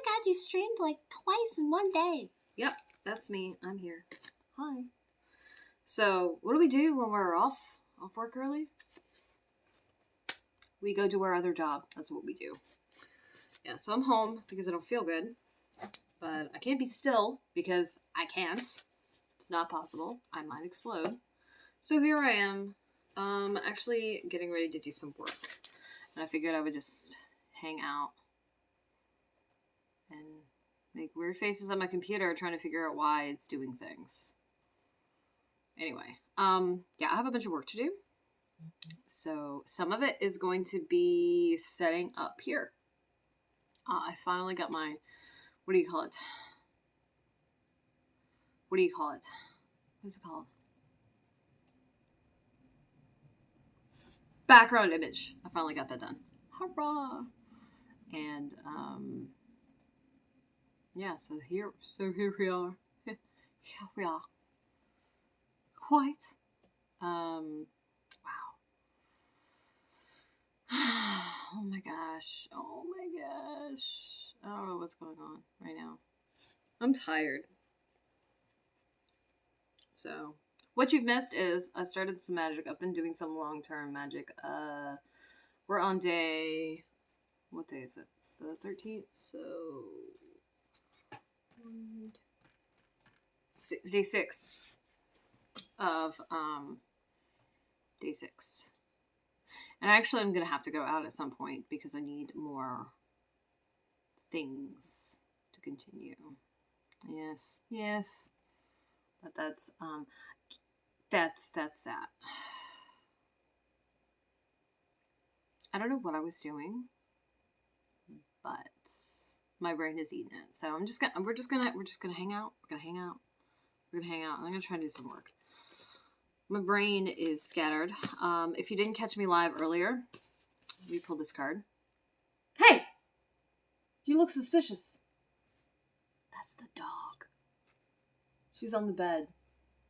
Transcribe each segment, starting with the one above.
god, you streamed like twice in one day. Yep, that's me. I'm here. Hi. So, what do we do when we're off work early? We go do our other job. That's what we do. Yeah, so I'm home because I don't feel good. But I can't be still because I can't. It's not possible. I might explode. So here I am, actually getting ready to do some work. And I figured I would just hang out and make weird faces on my computer trying to figure out why it's doing things. Anyway, yeah, I have a bunch of work to do. So some of it is going to be setting up here. I finally got my, what do you call it? What is it called? Background image. I finally got that done. Hurrah! And, yeah, so here we are. Here we are. Quite. Wow. Oh my gosh. I don't know what's going on right now. I'm tired. So, what you've missed is I started some magic. I've been doing some long-term magic. We're on day... What day is it? It's the 13th, so... Day 6 of, day 6. And actually I'm going to have to go out at some point because I need more things to continue. Yes. But that's that. I don't know what I was doing, but my brain is eating it. So we're just gonna hang out. We're gonna hang out. I'm gonna try to do some work. My brain is scattered. If you didn't catch me live earlier, let me pull this card. Hey! You look suspicious. That's the dog. She's on the bed.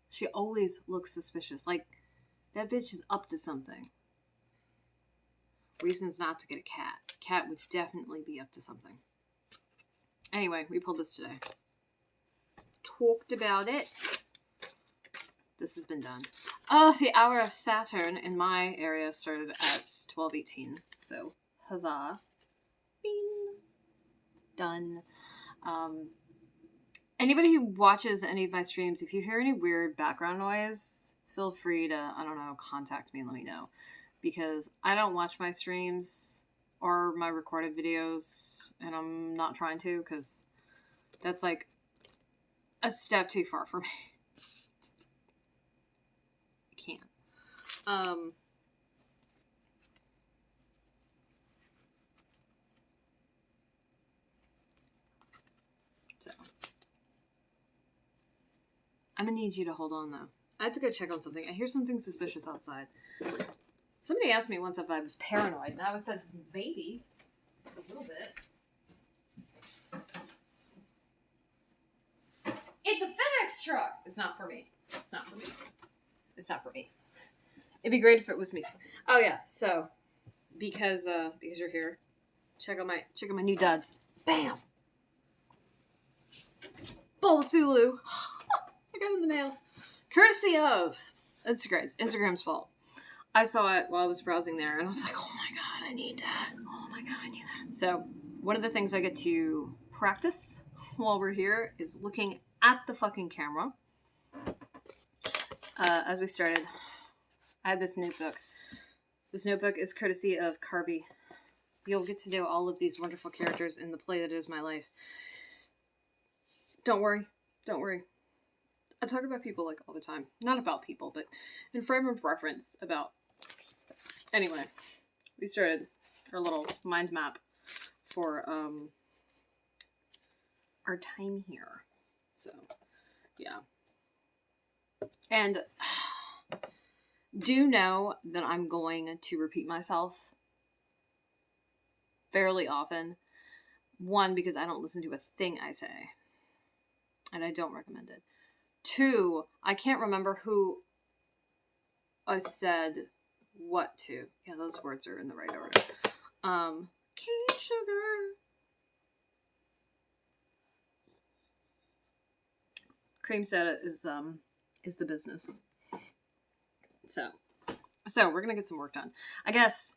She always looks suspicious. Like, that bitch is up to something. Reasons not to get a cat. Cat would definitely be up to something. Anyway, we pulled this today. Talked about it. This has been done. Oh, the hour of Saturn in my area started at 12:18. So, huzzah. Bing. Done. Anybody who watches any of my streams, if you hear any weird background noise, feel free to, I don't know, contact me and let me know. Because I don't watch my streams or my recorded videos, and I'm not trying to, because that's like a step too far for me. I can't. So. I'm gonna need you to hold on, though. I have to go check on something. I hear something suspicious outside. Somebody asked me once if I was paranoid, and I said, maybe. A little bit. It's a FedEx truck! It's not for me. It'd be great if it was me. Oh, yeah, so, because you're here, check out my new duds. Bam! Bulbathulu! I got it in the mail. Courtesy of Instagram. It's Instagram's fault. I saw it while I was browsing there, and I was like, oh my god, I need that. So, one of the things I get to practice while we're here is looking at the fucking camera. As we started, I had this notebook. This notebook is courtesy of Carby. You'll get to know all of these wonderful characters in the play that is my life. Don't worry. I talk about people like all the time. Not about people, but in frame of reference about... Anyway, we started our little mind map for our time here. So, yeah. And do know that I'm going to repeat myself fairly often. One, because I don't listen to a thing I say. And I don't recommend it. Two, I can't remember who I said what to. Yeah, those words are in the right order. Cane sugar. Cream soda is the business. So we're gonna get some work done. I guess,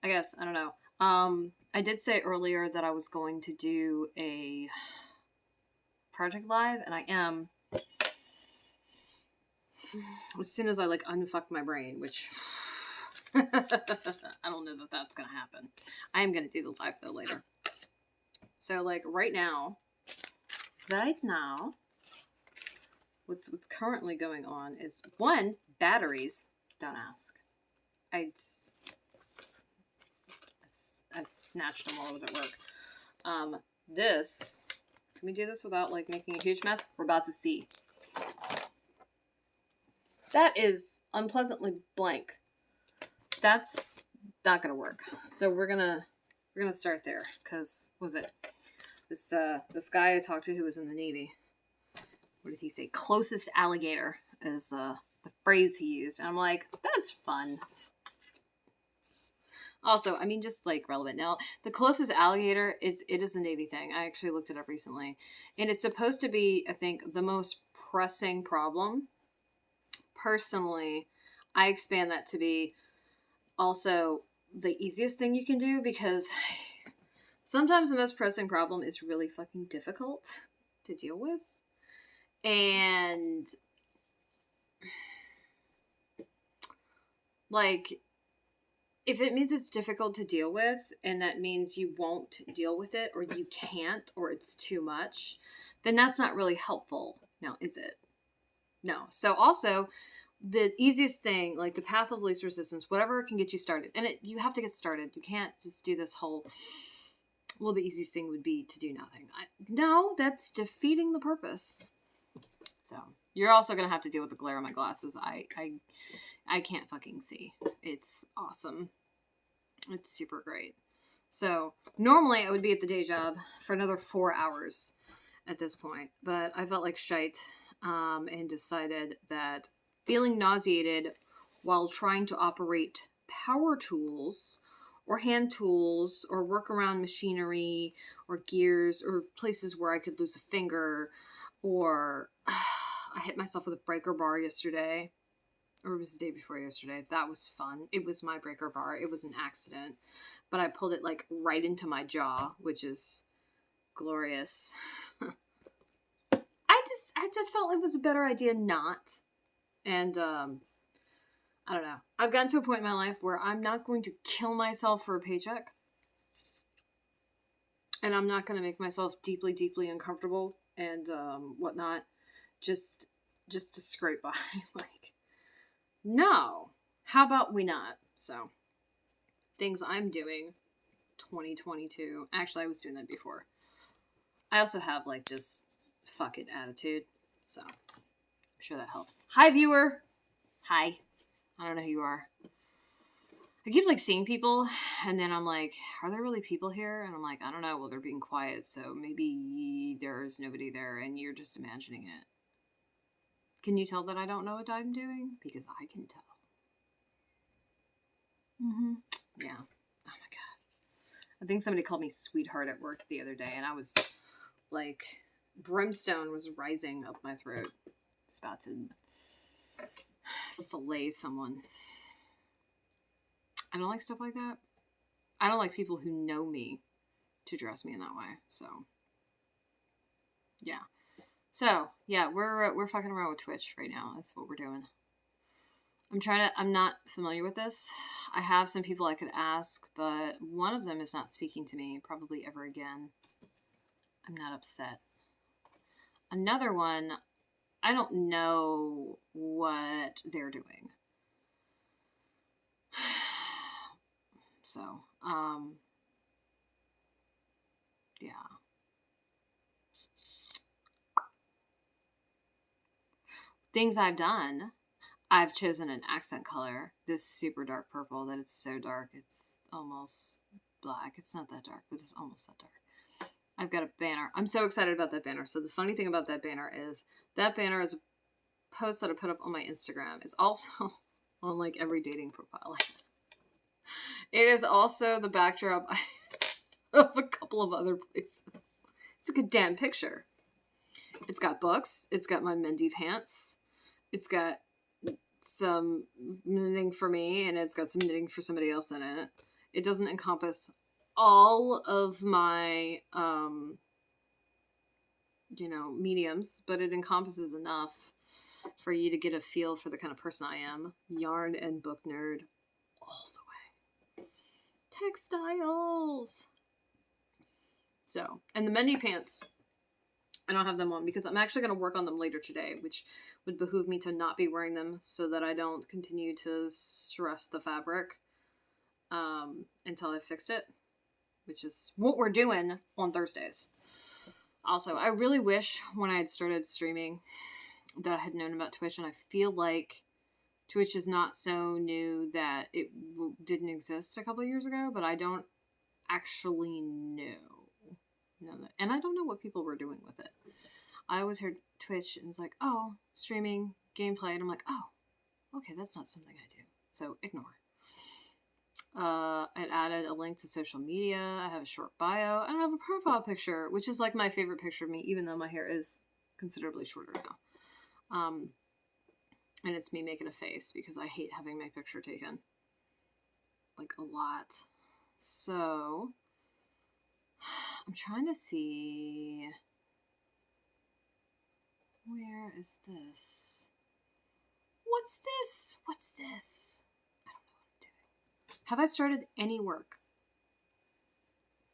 I don't know. I did say earlier that I was going to do a project live, and I am. As soon as I like unfuck my brain, which I don't know that that's gonna happen. I am gonna do the live though later. So like right now, what's currently going on is one, batteries. Don't ask. I snatched them while I was at work. This, can we do this without like making a huge mess? We're about to see. That is unpleasantly blank. That's not gonna work. So we're gonna start there, because was it this guy I talked to who was in the Navy? What did he say? Closest alligator is the phrase he used, and I'm like, that's fun. Also, I mean, just like relevant now, the closest alligator is a Navy thing. I actually looked it up recently, and it's supposed to be, I think, the most pressing problem. Personally, I expand that to be also the easiest thing you can do, because sometimes the most pressing problem is really fucking difficult to deal with. And like, if it means it's difficult to deal with, and that means you won't deal with it, or you can't, or it's too much, then that's not really helpful. Now, is it? No. So also, the easiest thing, like the path of least resistance, whatever can get you started. And you have to get started. You can't just do this whole, well, the easiest thing would be to do nothing. No, that's defeating the purpose. So you're also going to have to deal with the glare on my glasses. I can't fucking see. It's awesome. It's super great. So normally I would be at the day job for another 4 hours at this point, but I felt like shite, and decided that feeling nauseated while trying to operate power tools or hand tools or work around machinery or gears or places where I could lose a finger, or I hit myself with a breaker bar yesterday, or it was the day before yesterday. That was fun. It was my breaker bar. It was an accident, but I pulled it like right into my jaw, which is glorious. I just felt it was a better idea not. And I don't know. I've gotten to a point in my life where I'm not going to kill myself for a paycheck. And I'm not going to make myself deeply, deeply uncomfortable and whatnot just to scrape by. Like, no. How about we not? So, things I'm doing 2022. Actually, I was doing that before. I also have like this fuck it attitude. So, I'm sure that helps. Hi, viewer. Hi. I don't know who you are. I keep like seeing people, and then I'm like, are there really people here? And I'm like, I don't know. Well, they're being quiet, so maybe there's nobody there and you're just imagining it. Can you tell that I don't know what I'm doing? Because I can tell. Mm-hmm. Yeah. Oh my god. I think somebody called me sweetheart at work the other day, and I was like, brimstone was rising up my throat. It's about to fillet someone. I don't like stuff like that. I don't like people who know me to dress me in that way. So, yeah. So, yeah, we're fucking around with Twitch right now. That's what we're doing. I'm not familiar with this. I have some people I could ask, but one of them is not speaking to me probably ever again. I'm not upset. Another one, I don't know what they're doing. So, yeah. Things I've done, I've chosen an accent color, this super dark purple that it's so dark, it's almost black. It's not that dark, but it's almost that dark. I've got a banner. I'm so excited about that banner. So the funny thing about that banner is a post that I put up on my Instagram. It's also on like every dating profile. It is also the backdrop of a couple of other places. It's a good damn picture. It's got books. It's got my Mendy pants. It's got some knitting for me, and it's got some knitting for somebody else in it. It doesn't encompass all of my, mediums, but it encompasses enough for you to get a feel for the kind of person I am. Yarn and book nerd all the way. Textiles. So, and the Mendy pants, I don't have them on because I'm actually going to work on them later today, which would behoove me to not be wearing them so that I don't continue to stress the fabric until I fixed it, which is what we're doing on Thursdays. Also, I really wish when I had started streaming that I had known about Twitch, and I feel like Twitch is not so new that it didn't exist a couple years ago, but I don't actually know that. And I don't know what people were doing with it. I always heard Twitch and it's like, oh, streaming, gameplay, and I'm like, oh, okay, that's not something I do. So ignore. It added a link to social media. I have a short bio, and I have a profile picture, which is like my favorite picture of me, even though my hair is considerably shorter now. And it's me making a face because I hate having my picture taken. Like, a lot. So, I'm trying to see... Where is this? What's this? What's this? I don't know what I'm doing. Have I started any work?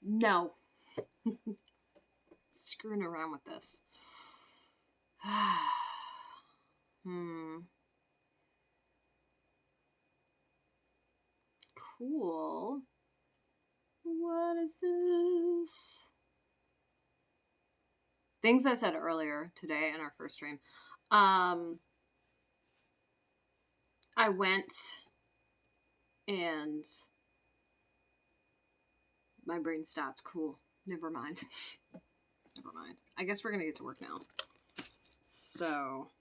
No. Screwing around with this. Cool. What is this? Things I said earlier today in our first stream. I went and my brain stopped. Cool. Never mind. Never mind. I guess we're going to get to work now. So,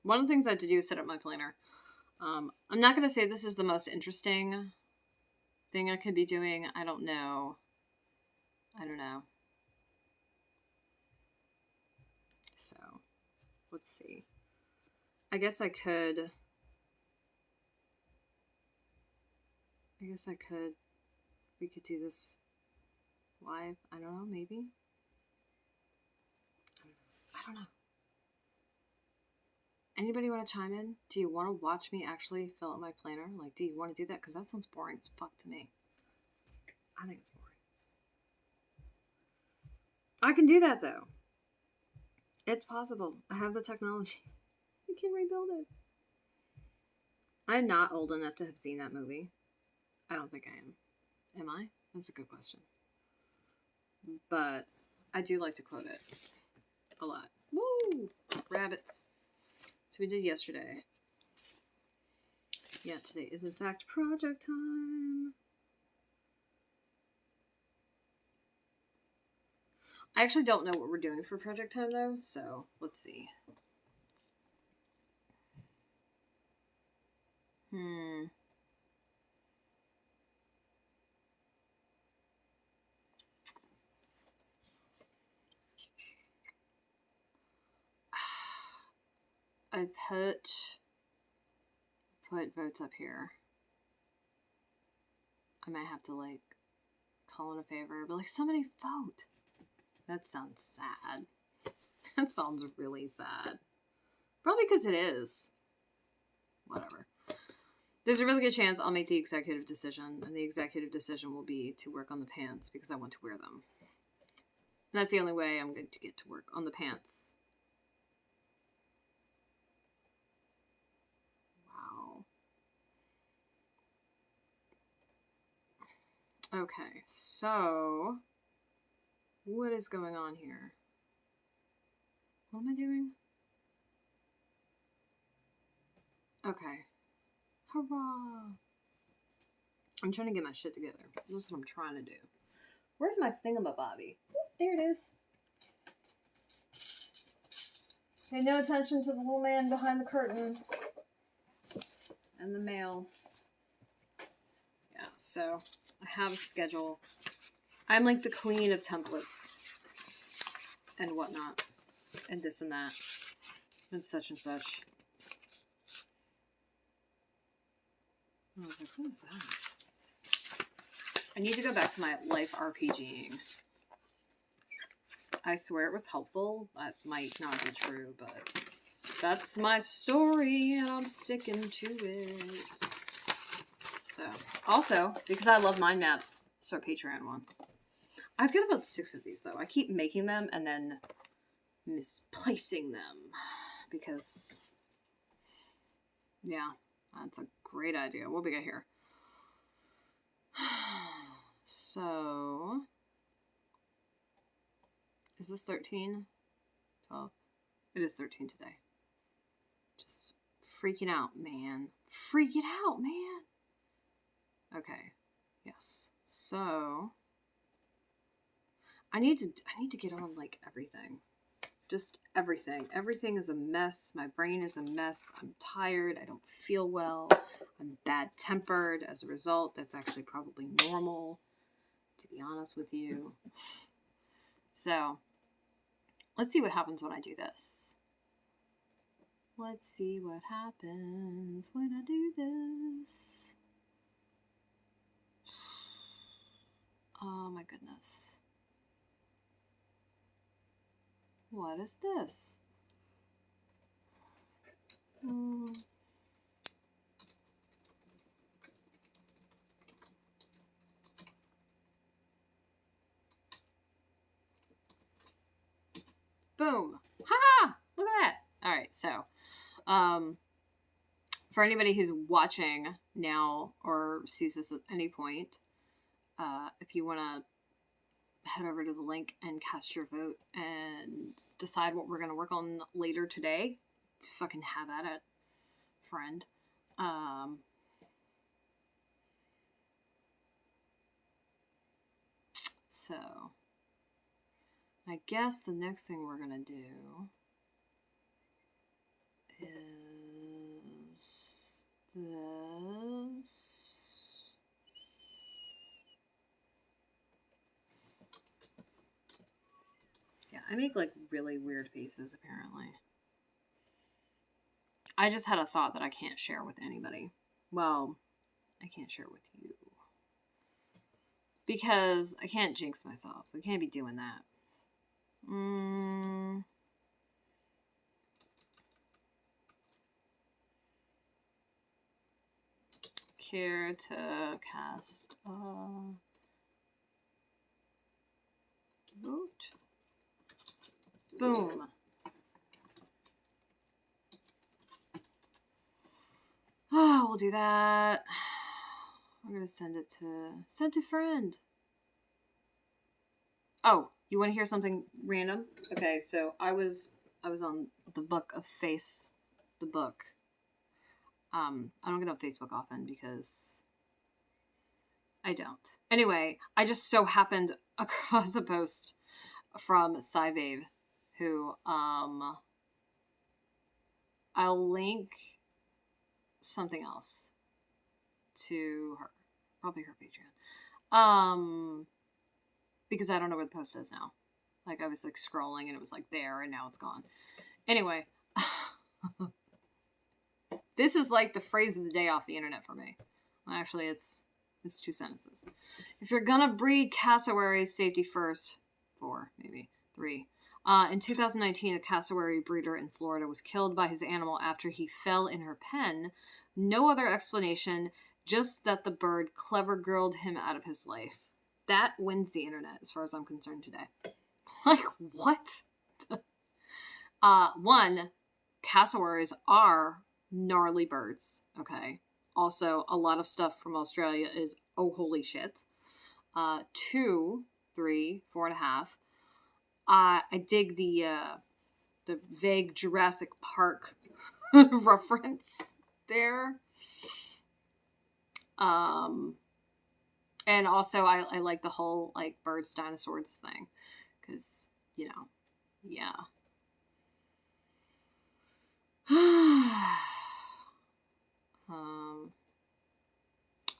one of the things I had to do is set up my planner. I'm not going to say this is the most interesting thing I could be doing. I don't know. So, let's see. I guess I could. We could do this live. I don't know, maybe. I don't know. Anybody want to chime in? Do you want to watch me actually fill out my planner? Like, do you want to do that? Because that sounds boring as fuck to me. I think it's boring. I can do that, though. It's possible. I have the technology. I can rebuild it. I'm not old enough to have seen that movie. I don't think I am. Am I? That's a good question. But I do like to quote it a lot. Woo! Rabbits. So we did yesterday. Yeah, today is in fact project time. I actually don't know what we're doing for project time though, so let's see. I put votes up here. I might have to like call in a favor, but like somebody vote. That sounds sad. That sounds really sad. Probably because it is. Whatever. There's a really good chance I'll make the executive decision, and the executive decision will be to work on the pants because I want to wear them. And that's the only way I'm going to get to work on the pants. Wow. Okay, so what is going on here? What am I doing? Okay. Hurrah! I'm trying to get my shit together. That's what I'm trying to do. Where's my thingamabobby? There it is. Pay no attention to the little man behind the curtain. And the mail. Yeah, so I have a schedule. I'm like the queen of templates and whatnot. and this and that and such and such. I was like, what is that? I need to go back to my life RPGing. I swear it was helpful. That might not be true, but that's my story and I'm sticking to it. So, also, because I love mind maps, start Patreon one. I've got about 6 of these though. I keep making them and then misplacing them because, yeah, that's a great idea. What we got here? So, is this 13? 12? It is 13 today. Just freaking out, man. Freaking out, man. Okay. Yes. So, I need to get on like everything. Just everything. Everything is a mess. My brain is a mess. I'm tired. I don't feel well. I'm bad-tempered. As a result, that's actually probably normal, to be honest with you. So, let's see what happens when I do this. Let's see what happens when I do this. Oh my goodness. What is this? Boom. Ha! Look at that. All right, so for anybody who's watching now or sees this at any point, if you want to head over to the link and cast your vote and decide what we're going to work on later today, fucking have at it, friend. So I guess the next thing we're going to do is this. Yeah, I make like really weird faces apparently. I just had a thought that I can't share with anybody. Well, I can't share with you. Because I can't jinx myself. I can't be doing that. Care to cast a vote? Boom. Oh, we'll do that. I'm gonna send to friend. Oh, you want to hear something random? Okay, so I was on the book of Face, the book. I don't get on Facebook often because I don't. Anyway, I just so happened across a post from Cyvave, who I'll link something else to her, probably her Patreon, because I don't know where the post is now. Like I was like scrolling and it was like there and now it's gone. Anyway, this is like the phrase of the day off the internet for me. Well, actually, it's 2 sentences. If you're gonna breed cassowaries, safety first. 4, maybe 3. In 2019, a cassowary breeder in Florida was killed by his animal after he fell in her pen. No other explanation, just that the bird clever girled him out of his life. That wins the internet, as far as I'm concerned today. Like, what? 1, cassowaries are gnarly birds, okay? Also, a lot of stuff from Australia is oh holy shit. 2, 3, 4.5. I dig the vague Jurassic Park reference there. And also I like the whole like birds, dinosaurs thing. Because, you know, yeah.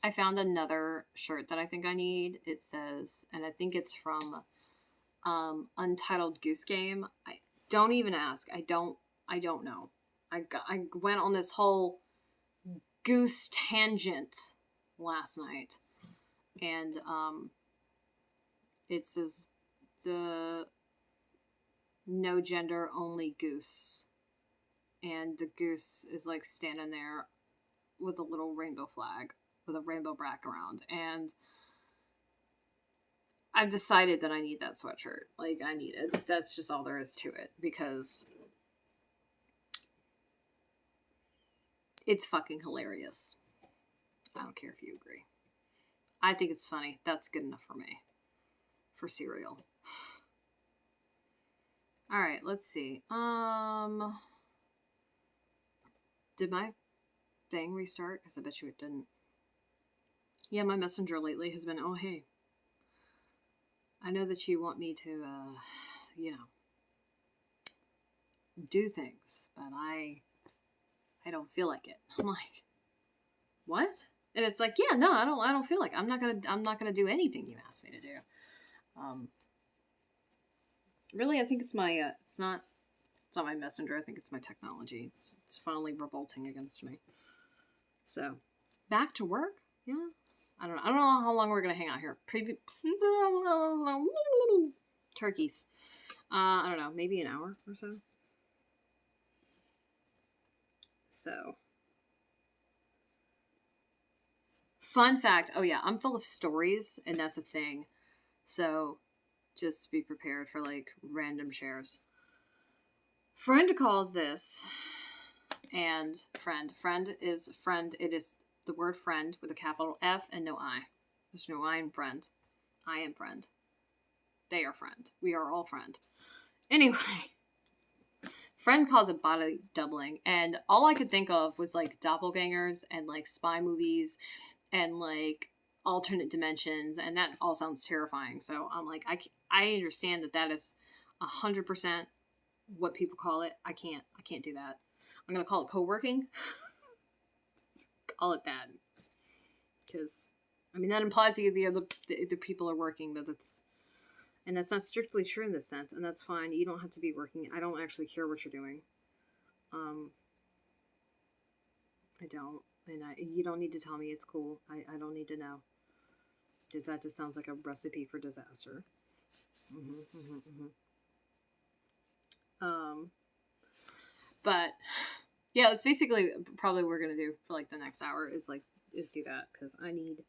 I found another shirt that I think I need. It says, and I think it's from Untitled Goose Game. Don't even ask. I don't know. I went on this whole goose tangent last night, and it says the no gender only goose, and the goose is like standing there with a little rainbow flag with a rainbow background, and I've decided that I need that sweatshirt. Like, I need it. That's just all there is to it, because it's fucking hilarious. I don't care if you agree. I think it's funny. That's good enough for me. For cereal. Alright, let's see. Did my thing restart? Because I bet you it didn't. Yeah, my messenger lately has been, oh, hey. I know that you want me to, do things, but I don't feel like it. I'm like, what? And it's like, yeah, no, I don't feel like it. I'm not gonna do anything you asked me to do. Really, I think it's my, it's not my messenger. I think it's my technology. It's finally revolting against me. So, back to work? Yeah. I don't know how long we're gonna hang out here. Turkeys. I don't know, maybe an hour or so. So, fun fact. Oh yeah, I'm full of stories, and that's a thing. So, just be prepared for like random shares. Friend calls this, and friend. Friend is friend. It is the word friend with a capital F and no I. There's no I in friend. I am friend. They are friend. We are all friend. Anyway, friend calls it body doubling, and all I could think of was like doppelgangers and like spy movies and like alternate dimensions, and that all sounds terrifying. So I'm like, I understand that is 100% what people call it. I can't do that. I'm gonna call it co-working. Call it that, because I mean that implies that the other people are working, but that's not strictly true in this sense, and that's fine. You don't have to be working. I don't actually care what you're doing. I don't, and you don't need to tell me. It's cool. I don't need to know, because that just sounds like a recipe for disaster. But yeah, that's basically probably what we're gonna do for like the next hour is do that, because I need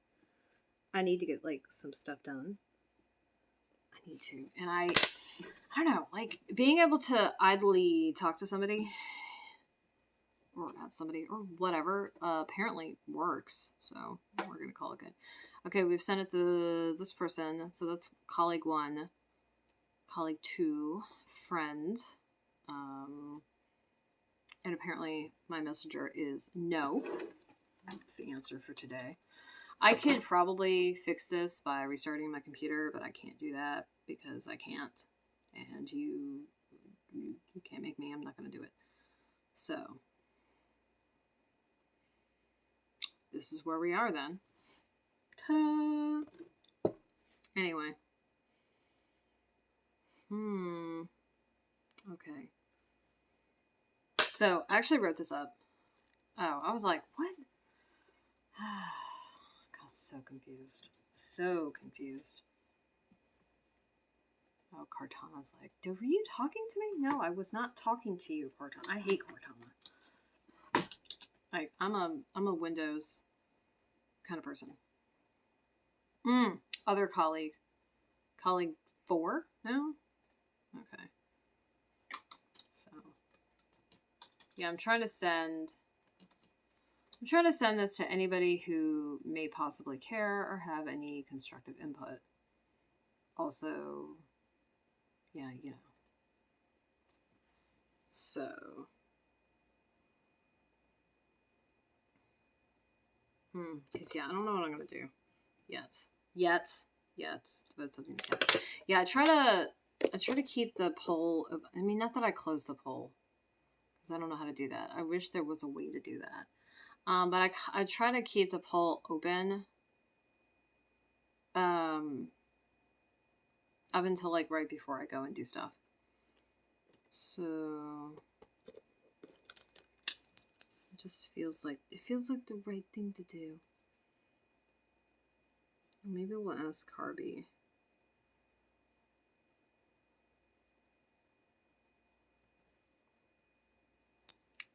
to get like some stuff done. I need to, and I don't know, like being able to idly talk to somebody or at somebody or whatever apparently works. So we're gonna call it good. Okay, we've sent it to this person, so that's colleague 1, colleague 2, friend. And apparently my messenger is no. That's the answer for today. I could probably fix this by restarting my computer, but I can't do that because I can't. And you can't make me. I'm not going to do it. So, this is where we are then. Ta-da! Anyway. Okay. So, I actually wrote this up. Oh, I was like, what? I got so confused. So confused. Oh, Cortana's like, were you talking to me? No, I was not talking to you, Cortana. I hate Cortana. Like, I'm a Windows kind of person. Other colleague. Colleague 4 now? Okay. So, yeah, I'm trying to send this to anybody who may possibly care or have any constructive input. Also, yeah, you know. So, because yeah, I don't know what I'm gonna do yet. But something like that. Yeah, I try to keep the poll. I mean, not that I close the poll, because I don't know how to do that. I wish there was a way to do that. But I try to keep the poll open. Up until like right before I go and do stuff. So it just feels like the right thing to do. Maybe we'll ask Carby.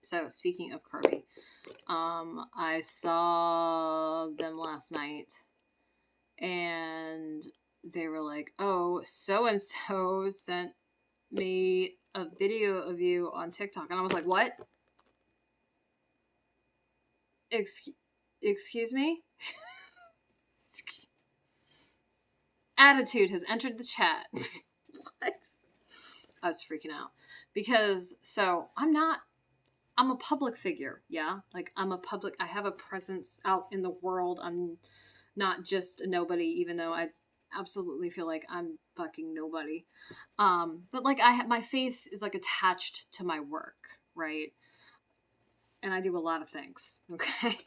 So speaking of Carby, I saw them last night, and they were like, "Oh, so and so sent me a video of you on TikTok," and I was like, "What? Excuse me?" Attitude has entered the chat. What? I was freaking out because I'm a public figure, yeah? Like, I have a presence out in the world. I'm not just a nobody, even though I absolutely feel like I'm fucking nobody. But, like, my face is, like, attached to my work, right? And I do a lot of things, okay?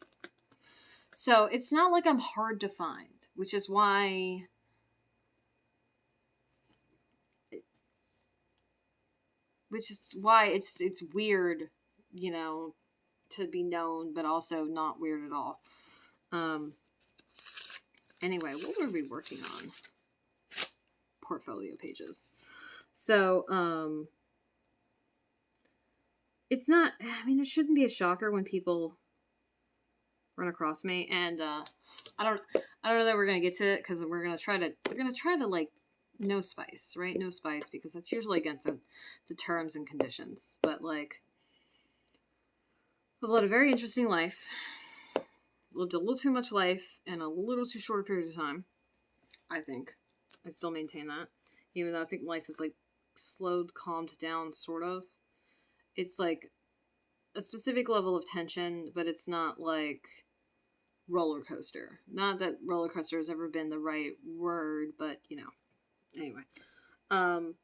So, it's not like I'm hard to find, which is why... it's weird, you know, to be known, but also not weird at all. Anyway, what were we working on? Portfolio pages. So, it's not, I mean, it shouldn't be a shocker when people run across me, and, I don't know that we're gonna get to it, because we're gonna try to, like, no spice, right? No spice, because that's usually against the terms and conditions, but, like, I've led a very interesting life. Lived a little too much life in a little too short a period of time. I think. I still maintain that. Even though I think life is, like, slowed, calmed down, sort of. It's, like, a specific level of tension, but it's not, like, roller coaster. Not that roller coaster has ever been the right word, but, you know. Anyway. But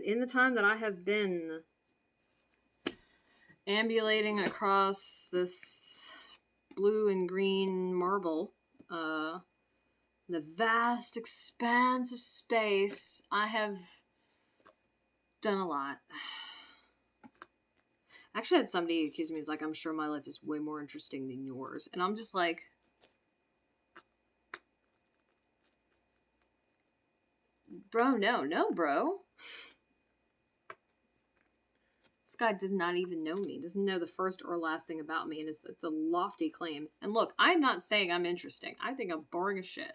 in the time that I have been ambulating across this blue and green marble, the vast expanse of space, I have done a lot. I actually had somebody accuse me, like, I'm sure my life is way more interesting than yours. And I'm just like, bro, no, bro. This guy does not even know me. Doesn't know the first or last thing about me. And it's a lofty claim. And look, I'm not saying I'm interesting. I think I'm boring as shit.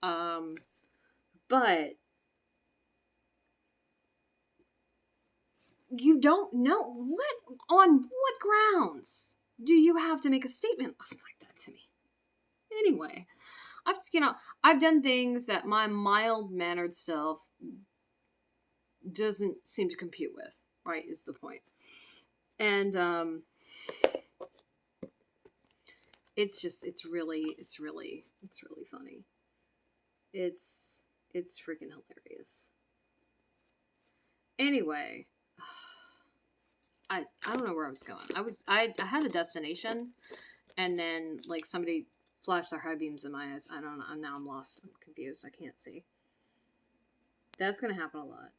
But you don't know on what grounds do you have to make a statement like that to me? Anyway, I've done things that my mild-mannered self doesn't seem to compute with, right, is the point. And, it's really funny. It's freaking hilarious. Anyway, I don't know where I was going. I had a destination, and then, like, somebody flashed their high beams in my eyes. I don't know. Now I'm lost. I'm confused. I can't see. That's going to happen a lot.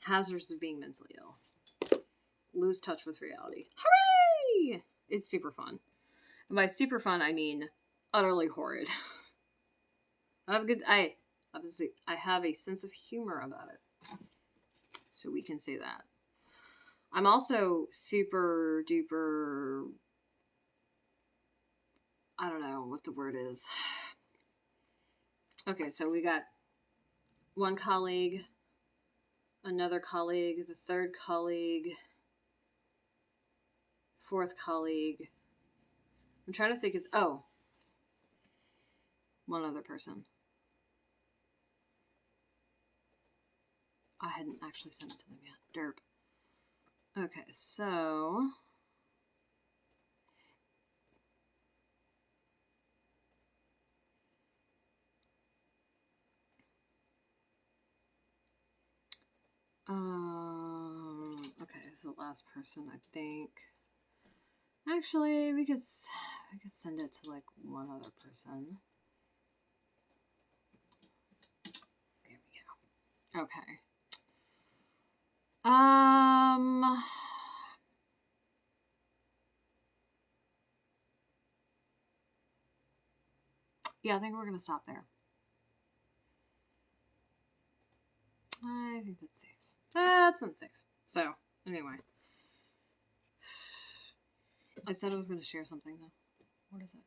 Hazards of being mentally ill. Lose touch with reality. Hooray! It's super fun. And by super fun, I mean utterly horrid. I have a sense of humor about it. So we can say that. I'm also super duper, I don't know what the word is. Okay, so we got one colleague, another colleague, the third colleague, fourth colleague. I'm trying to think one other person. I hadn't actually sent it to them yet. Derp. Okay, so... okay, this is the last person, I think. Actually, we could send it to, like, one other person. There we go. Okay. Um, yeah, I think we're gonna stop there. I think that's safe. That's unsafe. So, anyway. I said I was gonna share something, though. What is it?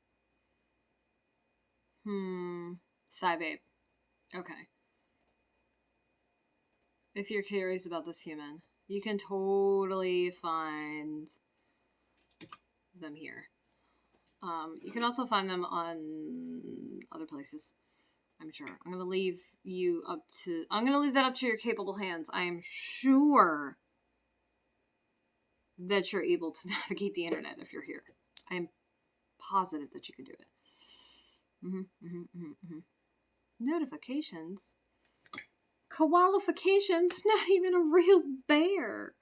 Babe. Okay. If you're curious about this human, you can totally find them here. You can also find them on other places, I'm sure. I'm gonna leave that up to your capable hands. I am sure that you're able to navigate the internet if you're here. I am positive that you can do it. Notifications? Koalifications? Not even a real bear.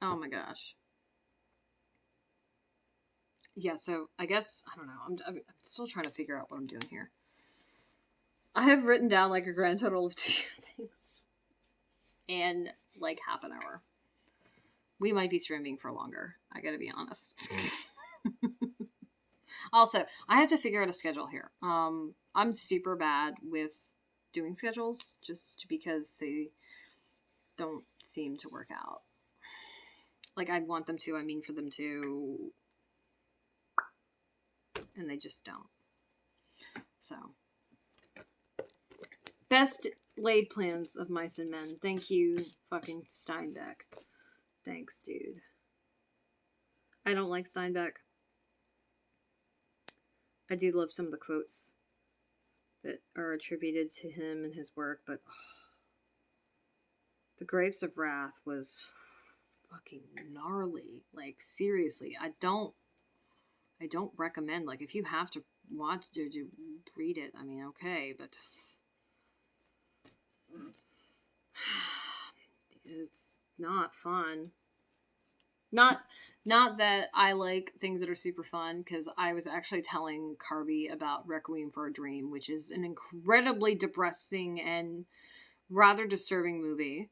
Oh my gosh. Yeah, so I guess, I don't know. I'm still trying to figure out what I'm doing here. I have written down like a grand total of 2 things in like half an hour. We might be streaming for longer. I gotta be honest. Also, I have to figure out a schedule here. I'm super bad with doing schedules just because they don't seem to work out. Like I'd want them to, I mean for them to, and they just don't. So, best laid plans of mice and men. Thank you, fucking Steinbeck. Thanks, dude. I don't like Steinbeck. I do love some of the quotes that are attributed to him and his work, but The Grapes of Wrath was fucking gnarly. Like, seriously, I don't recommend, like, if you have to watch or to read it, I mean, okay, but it's not fun. Not that I like things that are super fun, because I was actually telling Carby about Requiem for a Dream, which is an incredibly depressing and rather disturbing movie.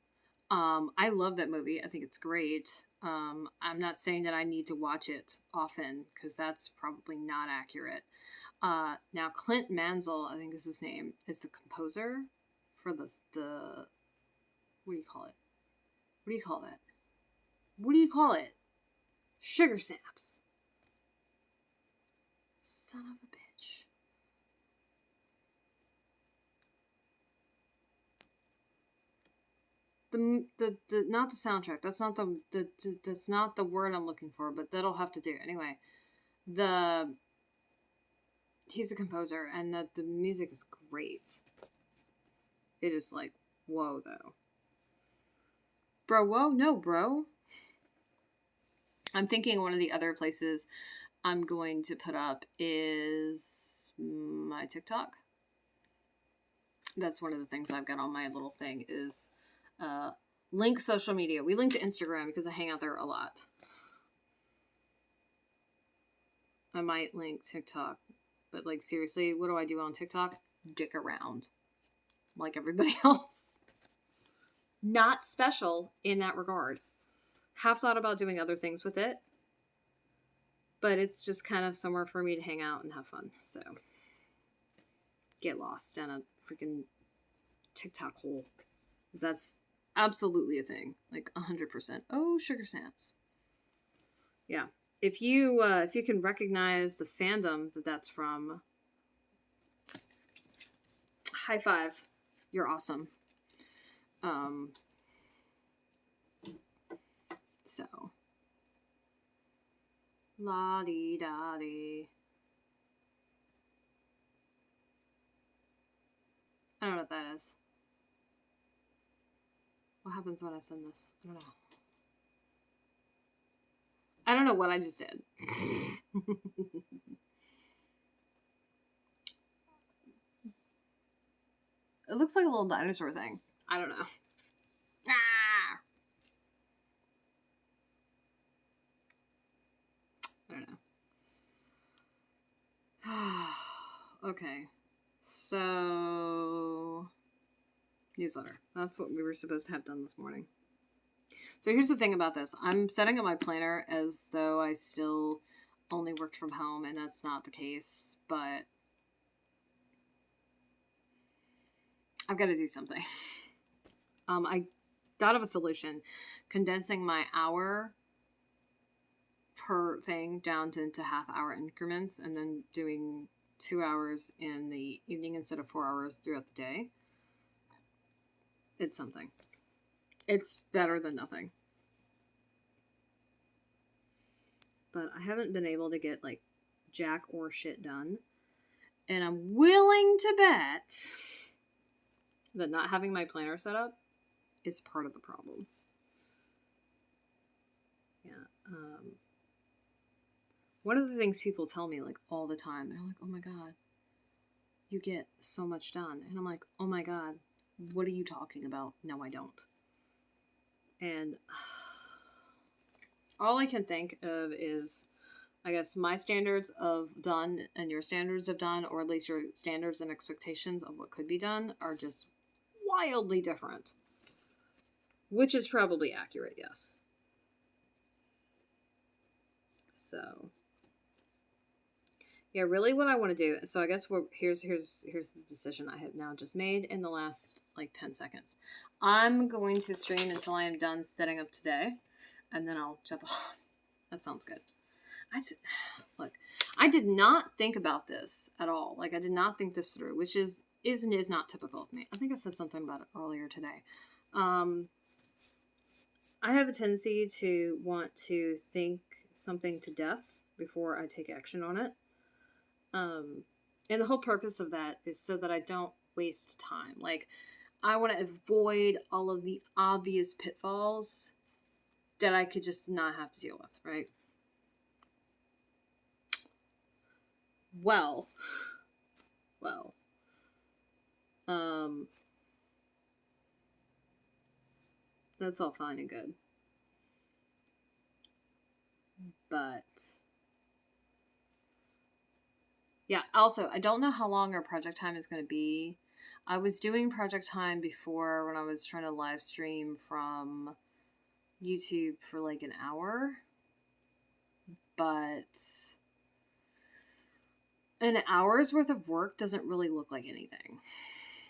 I love that movie. I think it's great. I'm not saying that I need to watch it often, because that's probably not accurate. Now, Clint Mansell, I think is his name, is the composer for the what do you call it? What do you call that? What do you call it? Sugar Snaps. Son of a bitch. The not the soundtrack. That's not that's not the word I'm looking for, but that'll have to do. Anyway, he's a composer, and the music is great. It is like, whoa, though. Bro, whoa, no, bro. I'm thinking one of the other places I'm going to put up is my TikTok. That's one of the things I've got on my little thing is link social media. We link to Instagram because I hang out there a lot. I might link TikTok, but like seriously, what do I do on TikTok? Dick around like everybody else. Not special in that regard. Have thought about doing other things with it, but it's just kind of somewhere for me to hang out and have fun. So get lost down a freaking TikTok hole. That's absolutely a thing. Like 100%. Oh, Sugar Snaps. Yeah. If you can recognize the fandom that's from, high five. You're awesome. So la dee da dee. I don't know what that is. What happens when I send this? I don't know. I don't know what I just did. It looks like a little dinosaur thing. I don't know. Ah! I don't know. Okay. So, newsletter. That's what we were supposed to have done this morning. So here's the thing about this. I'm setting up my planner as though I still only worked from home, and that's not the case, but I've got to do something. I thought of a solution, condensing my hour per thing down into half-hour increments, and then doing 2 hours in the evening instead of 4 hours throughout the day. It's something. It's better than nothing. But I haven't been able to get like jack or shit done. And I'm willing to bet that not having my planner set up is part of the problem. Yeah. One of the things people tell me like all the time, they're like, oh my God, you get so much done. And I'm like, oh my God, what are you talking about? No, I don't. And all I can think of is, I guess, my standards of done and your standards of done, or at least your standards and expectations of what could be done, are just wildly different. Which is probably accurate, yes. So, yeah, really what I want to do, so I guess here's the decision I have now just made in the last, like, 10 seconds. I'm going to stream until I am done setting up today, and then I'll jump off. That sounds good. Look, I did not think about this at all. Like, I did not think this through, which is not typical of me. I think I said something about it earlier today. I have a tendency to want to think something to death before I take action on it. And the whole purpose of that is so that I don't waste time. Like, I want to avoid all of the obvious pitfalls that I could just not have to deal with, right? Well, that's all fine and good. But, yeah, also, I don't know how long our project time is going to be. I was doing project time before when I was trying to live stream from YouTube for like an hour. But an hour's worth of work doesn't really look like anything.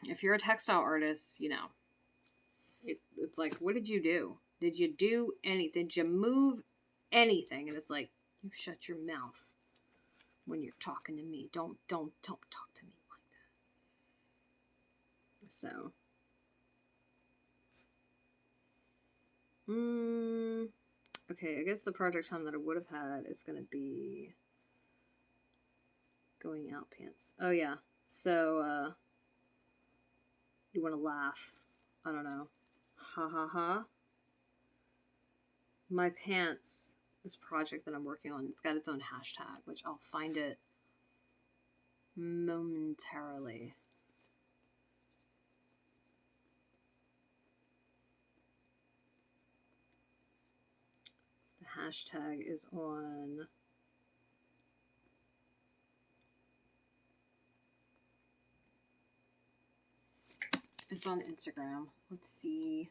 If you're a textile artist, you know, it's like, what did you do? Did you do anything? Did you move anything? And it's like, you shut your mouth when you're talking to me. Don't talk to me like that. So, okay, I guess the project time that I would have had is going to be going out pants. Oh yeah. So, you want to laugh? I don't know. Ha ha ha. My pants, this project that I'm working on, it's got its own hashtag, which I'll find it momentarily. The hashtag is on Instagram. Let's see.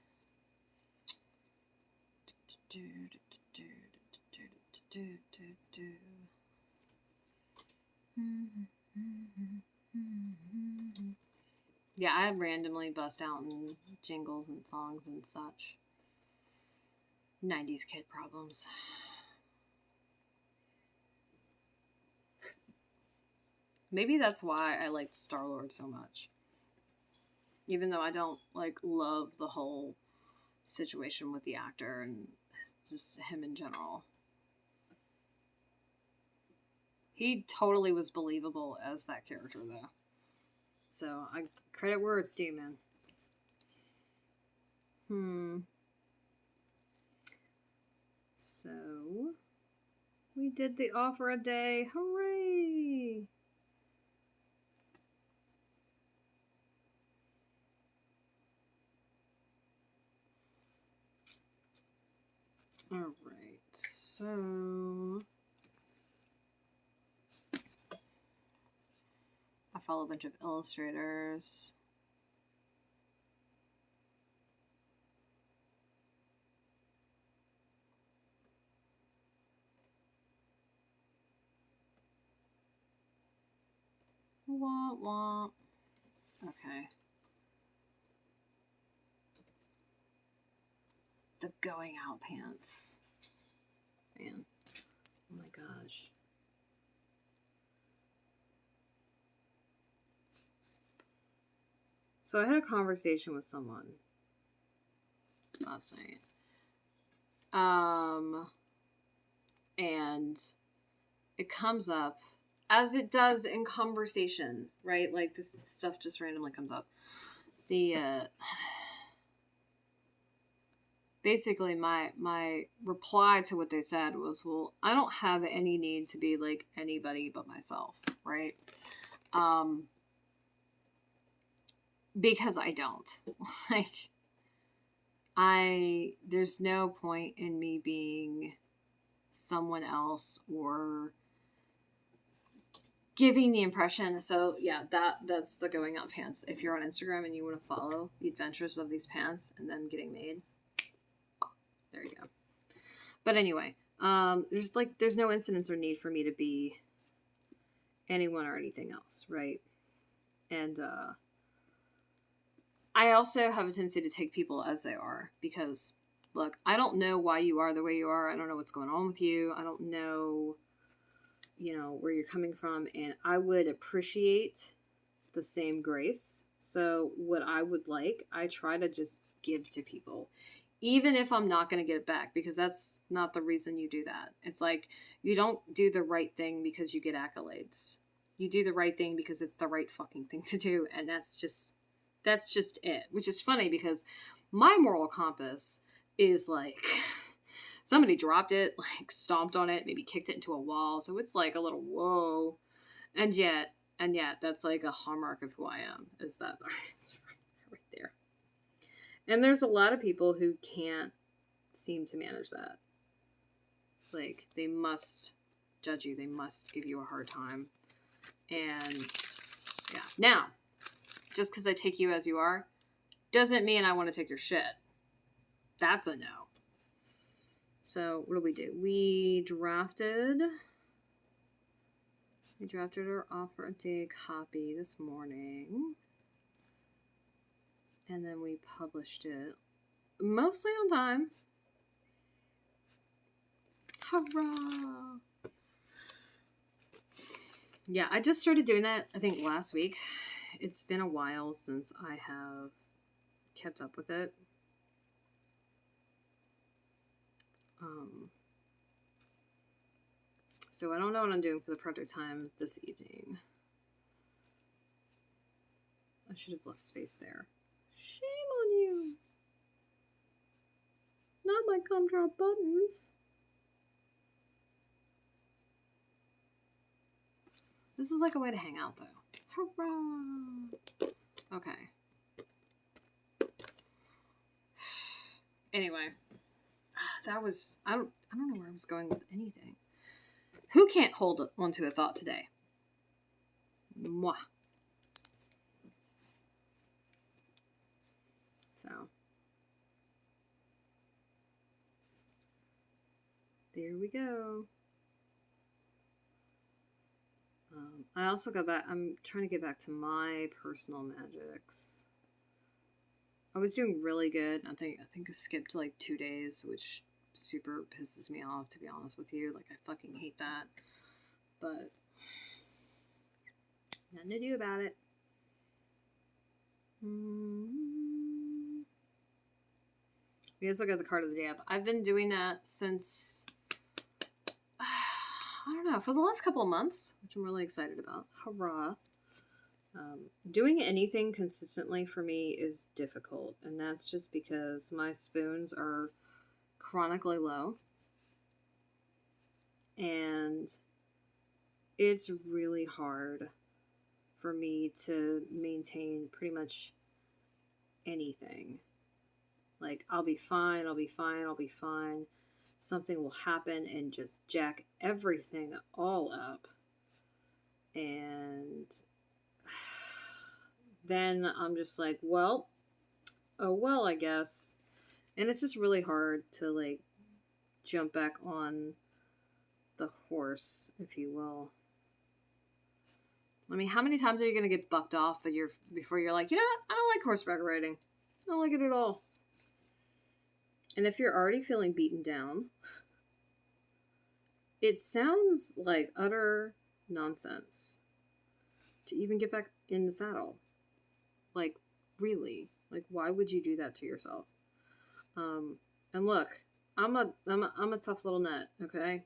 Yeah, I randomly bust out in jingles and songs and such. 90s kid problems. Maybe that's why I liked Star-Lord so much. Even though I don't, like, love the whole situation with the actor and just him in general. He totally was believable as that character, though. So, I credit where it's due, man. So, we did the offer a day. Hooray! Alright, so I follow a bunch of illustrators. Wah, wah. Okay. The going out pants. Man. Oh my gosh. So I had a conversation with someone last night. And it comes up as it does in conversation, right? Like this stuff just randomly comes up. Basically my reply to what they said was, well, I don't have any need to be like anybody but myself, right? Because I don't. Like, there's no point in me being someone else or giving the impression. So yeah, that's the going out pants. If you're on Instagram and you want to follow the adventures of these pants and them getting made, there you go. But anyway, there's no incidence or need for me to be anyone or anything else, right? And I also have a tendency to take people as they are, because look, I don't know why you are the way you are. I don't know what's going on with you. I don't know, where you're coming from, and I would appreciate the same grace. So what I would like, I try to just give to people, even if I'm not going to get it back, because that's not the reason you do that. It's like, you don't do the right thing because you get accolades. You do the right thing because it's the right fucking thing to do, and that's just it. Which is funny, because my moral compass is like, somebody dropped it, like stomped on it, maybe kicked it into a wall, so it's like a little whoa. And yet that's like a hallmark of who I am, is that it's right there. And there's a lot of people who can't seem to manage that. Like, they must judge you, they must give you a hard time. And yeah. Now, just because I take you as you are doesn't mean I want to take your shit. That's a no. So what do? We drafted our offer a day copy this morning. And then we published it mostly on time. Hurrah! Yeah, I just started doing that, I think, last week. It's been a while since I have kept up with it. So I don't know what I'm doing for the project time this evening. I should have left space there. Shame on you. Not my gumdrop buttons. This is like a way to hang out, though. Hurrah! Okay. Anyway, that was, I don't know where I was going with anything. Who can't hold onto a thought today? Moi. So, there we go. I also got back, I'm trying to get back to my personal magics. I was doing really good. I think I skipped like 2 days, which super pisses me off, to be honest with you. Like, I fucking hate that. But nothing to do about it. We also got the card of the day up. I've been doing that since, I don't know, for the last couple of months, which I'm really excited about. Hurrah. Doing anything consistently for me is difficult, and that's just because my spoons are chronically low, and it's really hard for me to maintain pretty much anything. Like, I'll be fine. Something will happen and just jack everything all up, and then I'm just like, well, I guess. And it's just really hard to, like, jump back on the horse, if you will. I mean, how many times are you going to get bucked off before you're like, you know what? I don't like horseback riding. I don't like it at all. And if you're already feeling beaten down, it sounds like utter nonsense to even get back in the saddle. Like, really? Like, why would you do that to yourself? And look, I'm a tough little nut, okay?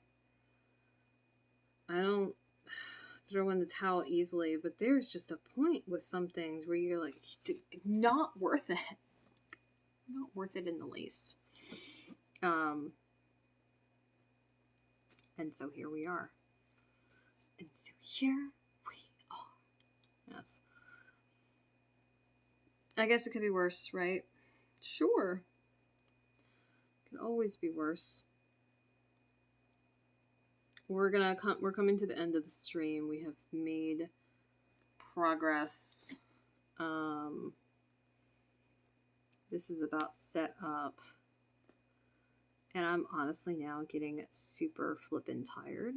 I don't throw in the towel easily, but there's just a point with some things where you're like, not worth it. Not worth it in the least. And so here we are. And so here we are. Yes. I guess it could be worse, right? Sure. It could always be worse. We're coming to the end of the stream. We have made progress. This is about set up. And I'm honestly now getting super flippin' tired.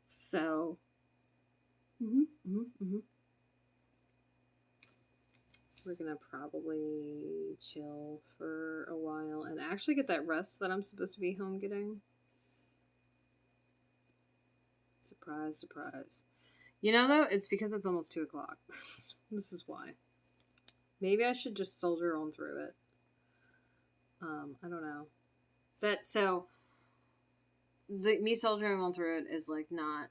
So, we're gonna probably chill for a while and actually get that rest that I'm supposed to be home getting. Surprise, surprise. You know, though, it's because it's almost 2 o'clock. This is why. Maybe I should just soldier on through it. I don't know. Me soldiering on through it is like not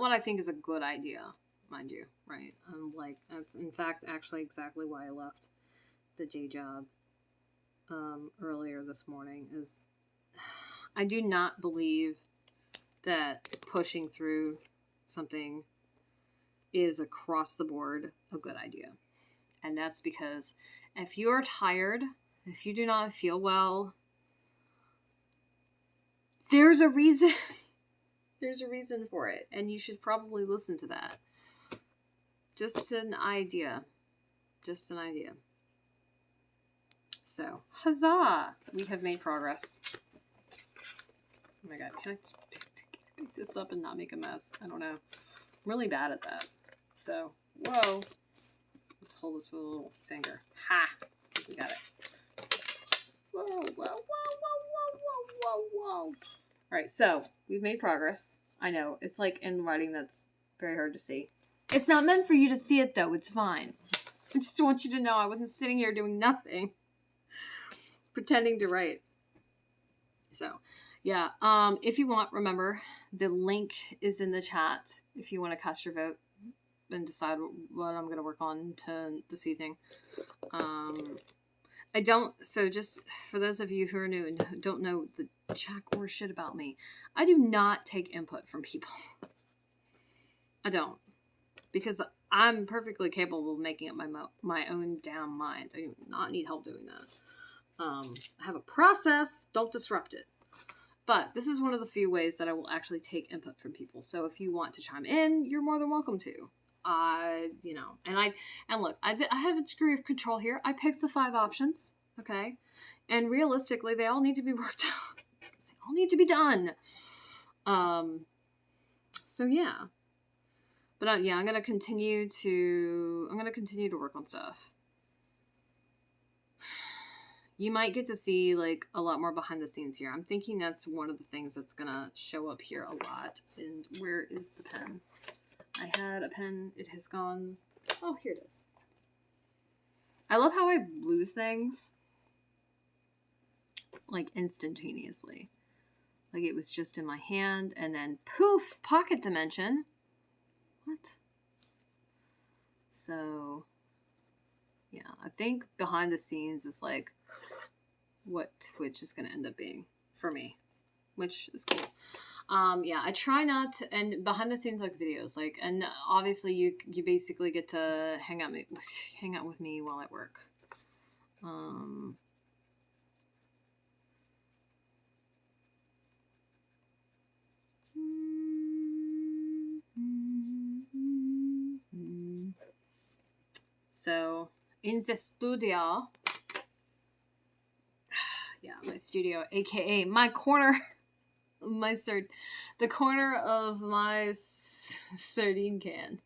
what I think is a good idea, mind you, right? Like, that's in fact actually exactly why I left the day job earlier this morning. Is I do not believe that pushing through something is across the board a good idea. And that's because if you are tired, if you do not feel well, there's a reason. There's a reason for it. And you should probably listen to that. Just an idea. Just an idea. So, huzzah! We have made progress. Oh my god, can I pick this up and not make a mess? I don't know. I'm really bad at that. So, whoa. Let's hold this with a little finger. Ha! We got it. Whoa, whoa, whoa, whoa, whoa, whoa, whoa, whoa. Alright, so, we've made progress. I know, it's like in writing that's very hard to see. It's not meant for you to see it, though. It's fine. I just want you to know I wasn't sitting here doing nothing. Pretending to write. So, yeah. If you want, remember, the link is in the chat if you want to cast your vote and decide what I'm going to work on this evening. So just for those of you who are new and don't know the jack or shit about me, I do not take input from people. I don't. Because I'm perfectly capable of making up my own damn mind. I do not need help doing that. I have a process. Don't disrupt it. But this is one of the few ways that I will actually take input from people. So if you want to chime in, you're more than welcome to. And look, I have a degree of control here. I picked the 5 options, okay? And realistically, they all need to be worked out. They all need to be done. So yeah. But I'm going to continue to work on stuff. You might get to see like a lot more behind the scenes here. I'm thinking that's one of the things that's going to show up here a lot. And where is the pen? I had a pen. It has gone. Oh, here it is. I love how I lose things like instantaneously. Like it was just in my hand and then poof, pocket dimension. What? So, yeah, I think behind the scenes is like what Twitch is going to end up being for me, which is cool. Yeah, I try not to, and behind the scenes like videos, like, and obviously you basically get to hang out with me while I work. So, in the studio, yeah, my studio, aka my corner, the corner of my sardine can.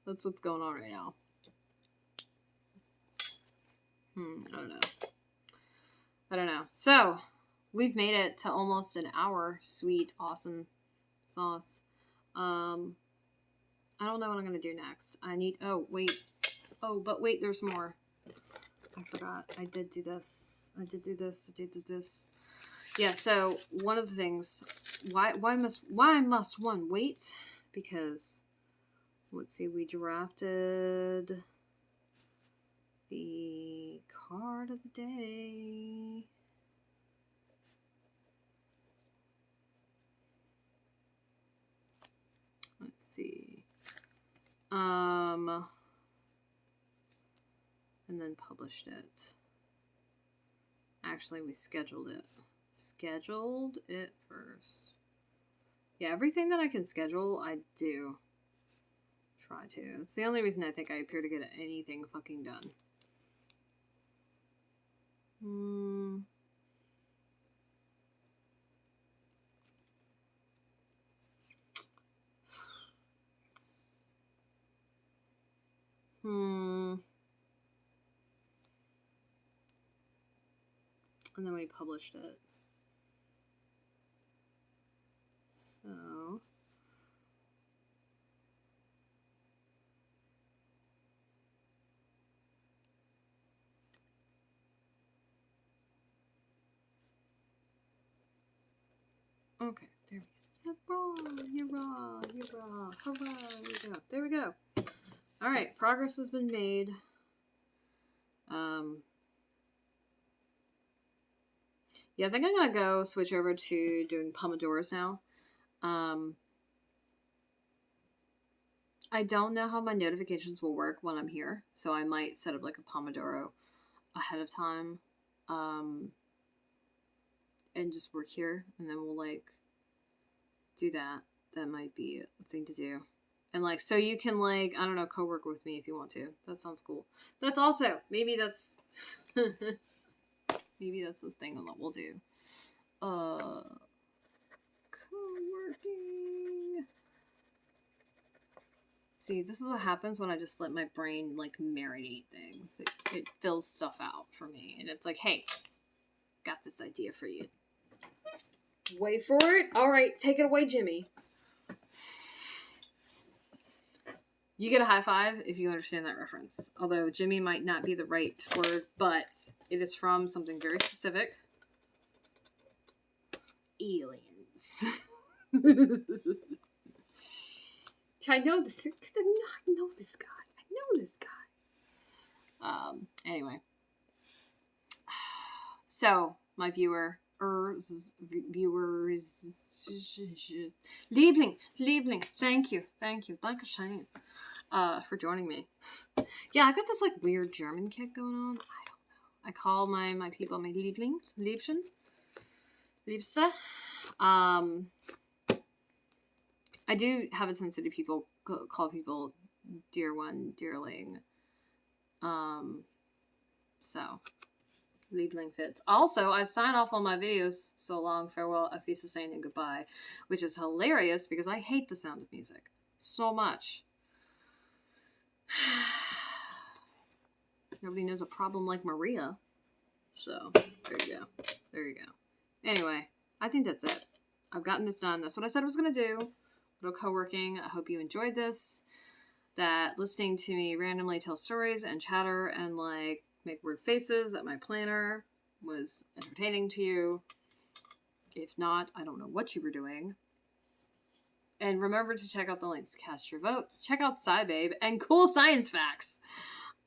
That's what's going on right now. I don't know. So, we've made it to almost an hour. Sweet, awesome sauce. I don't know what I'm going to do next. Oh, but wait, there's more. I forgot. I did do this. Yeah, so one of the things, why must one wait? Because, let's see, we drafted the card of the day. Let's see. And then published it. Actually, we scheduled it. Scheduled it first. Yeah, everything that I can schedule, I do. Try to. It's the only reason I think I appear to get anything fucking done. And then we published it. So. Okay, there we go. You're raw. Hurrah, there we go. Alright, progress has been made. Yeah, I think I'm gonna go switch over to doing Pomodoros now. I don't know how my notifications will work when I'm here, so I might set up like a Pomodoro ahead of time. And just work here, and then we'll like do that. That might be a thing to do. And like, so you can like, I don't know, co-work with me if you want to. That sounds cool. That's also, maybe that's maybe that's the thing that we'll do. Co-working. See, this is what happens when I just let my brain like marinate things. It fills stuff out for me, and it's like, hey, got this idea for you. Wait for it. All right, take it away, Jimmy. You get a high five if you understand that reference. Although Jimmy might not be the right word, but it is from something very specific. Aliens. I know this. I know this guy. Anyway. So, my viewers, Liebling, thank you, Dankeschön, for joining me. Yeah, I got this like weird German kick going on. I don't know. I call my people my Liebchen, Liebste. I do have a tendency to call people dear one, dearling. So. Liebling fits. Also, I sign off on my videos so long, farewell, auf Wiedersehen, and goodbye, which is hilarious because I hate the sound of music so much. Nobody knows a problem like Maria. So, there you go. Anyway, I think that's it. I've gotten this done. That's what I said I was going to do. Little co-working. I hope you enjoyed this. That listening to me randomly tell stories and chatter and like make weird faces at my planner was entertaining to you. If not, I don't know what you were doing. And remember to check out the links. Cast your vote. Check out SciBabe and cool science facts.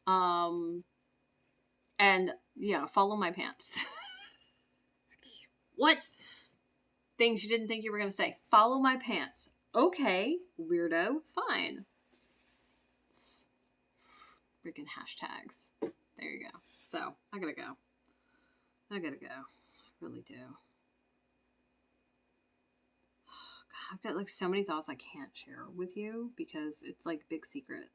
And, follow my pants. What? Things you didn't think you were going to say. Follow my pants. Okay, weirdo. Fine. Freaking hashtags. There you go. So, I gotta go. I really do. God, I've got like so many thoughts I can't share with you because it's like big secret.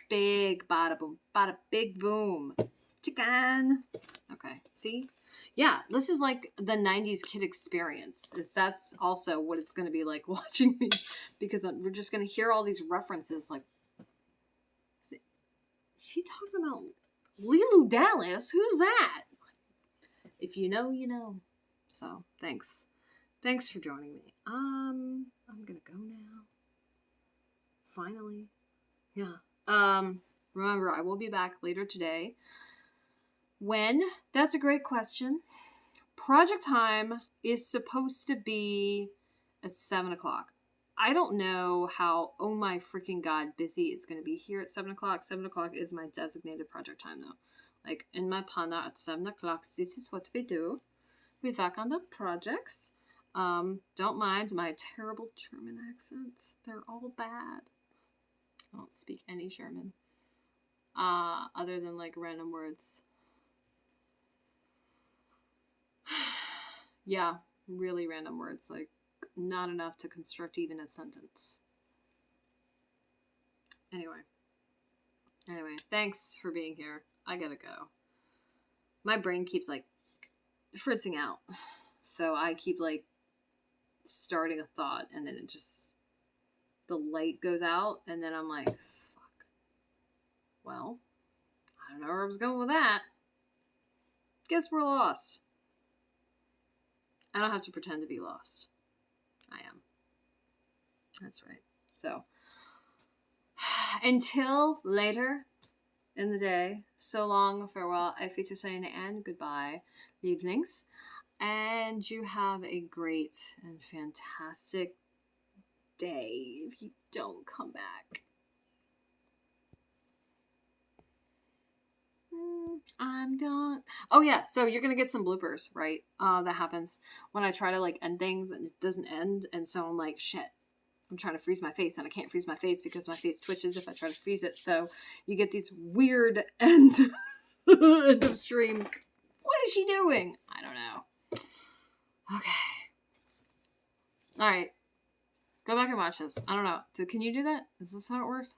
Big bada boom. Bada big boom. Chicken. Okay, see? Yeah, this is like the 90s kid experience. That's also what it's going to be like watching me. Because we're just going to hear all these references like... Is she talking about Lilu Dallas? Who's that? If you know, you know. So, thanks. Thanks for joining me. I'm going to go now. Finally. Yeah. Remember, I will be back later today. When? That's a great question. Project time is supposed to be at 7 o'clock. I don't know how, oh my freaking god, busy it's going to be here at 7 o'clock. 7 o'clock is my designated project time, though. Like, in my pana at 7 o'clock, this is what we do. We work on the projects. Don't mind my terrible German accents. They're all bad. I don't speak any German. Other than, like, random words. Yeah, really random words, like not enough to construct even a sentence. Anyway, thanks for being here. I gotta go. My brain keeps like fritzing out, so I keep like starting a thought and then it just, the light goes out and then I'm like, fuck. Well, I don't know where I was going with that. Guess we're lost. I don't have to pretend to be lost. I am. That's right. So, until later in the day, so long, farewell, auf Wiedersehen, and goodbye, Lieblings. And you have a great and fantastic day if you don't come back. I'm done. Oh yeah, so you're gonna get some bloopers, right? That happens when I try to like end things and it doesn't end, and so I'm like, shit. I'm trying to freeze my face and I can't freeze my face because my face twitches if I try to freeze it. So you get these weird end of stream. What is she doing? I don't know. Okay. All right. Go back and watch this. I don't know. Can you do that? Is this how it works?